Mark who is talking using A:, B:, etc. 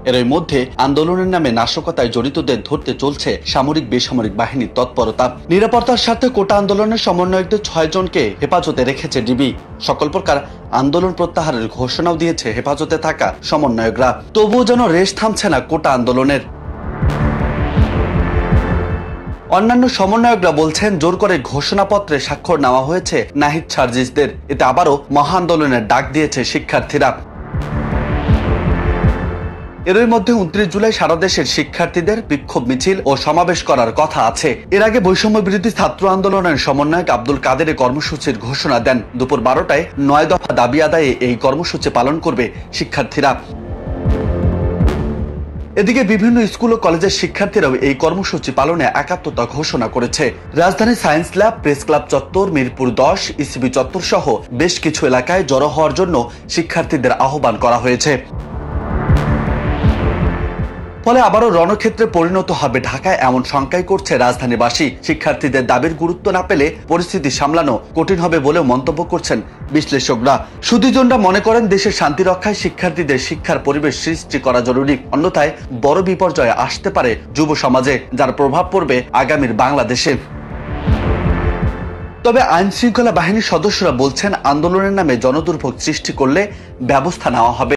A: এরই মধ্যে আন্দোলনের নামে নাশকতায় জড়িতদের ধরতে চলছে সামরিক বেসামরিক বাহিনীর তৎপরতা। নিরাপত্তার স্বার্থে কোটা আন্দোলনের সমন্বয়কদের 6 জনকে হেফাজতে রেখেছে ডিবি। সকল প্রকার আন্দোলন প্রত্যাহারের ঘোষণাও দিয়েছে হেফাজতে থাকা সমন্বয়করা। তবুও যেন রেশ থামছে না কোটা আন্দোলনের। অন্যান্য সমন্বয়করা বলছেন, জোর করে ঘোষণাপত্রে স্বাক্ষর নেওয়া হয়েছে নাহিদ সার্জিসদের। এতে আবারও মহা আন্দোলনের ডাক দিয়েছে শিক্ষার্থীরা। এরই মধ্যে 29 জুলাই সারা দেশের শিক্ষার্থীদের বিক্ষোভ মিছিল ও সমাবেশ করার কথা আছে। এর আগে বৈষম্য বিরোধী ছাত্র আন্দোলনের সমন্বয়ক আব্দুল কাদের কর্মসূচির ঘোষণা দেন। দুপুর 12টায় 9 দফা দাবি আদায়ে এই কর্মসূচি পালন করবে শিক্ষার্থীরা। এদিকে বিভিন্ন স্কুল ও কলেজের শিক্ষার্থীরাও এই কর্মসূচি পালনে একাত্মতা ঘোষণা করেছে। রাজধানী সায়েন্স ল্যাব, প্রেস ক্লাব চত্বর, মিরপুর 10, ইসিবি চত্বর সহ বেশ কিছু এলাকায় জড়ো হওয়ার জন্য শিক্ষার্থীদের আহ্বান করা হয়েছে। ফলে আবারও রণক্ষেত্রে পরিণত হবে ঢাকা, এমন শঙ্কাই করছে রাজধানীবাসী। শিক্ষার্থীদের দাবির গুরুত্ব না পেলে পরিস্থিতি সামলানো কঠিন হবে বলেও মন্তব্য করছেন বিশ্লেষকরা। সুধীজনরা মনে করেন, দেশের শান্তি রক্ষায় শিক্ষার্থীদের শিক্ষার পরিবেশ সৃষ্টি করা জরুরি। অন্যথায় বড় বিপর্যয় আসতে পারে যুব সমাজে, যার প্রভাব পড়বে আগামীর বাংলাদেশে। তবে আইন শৃঙ্খলা বাহিনীর সদস্যরা বলছেন, আন্দোলনের নামে জনদুর্ভোগ সৃষ্টি করলে ব্যবস্থা নেওয়া হবে।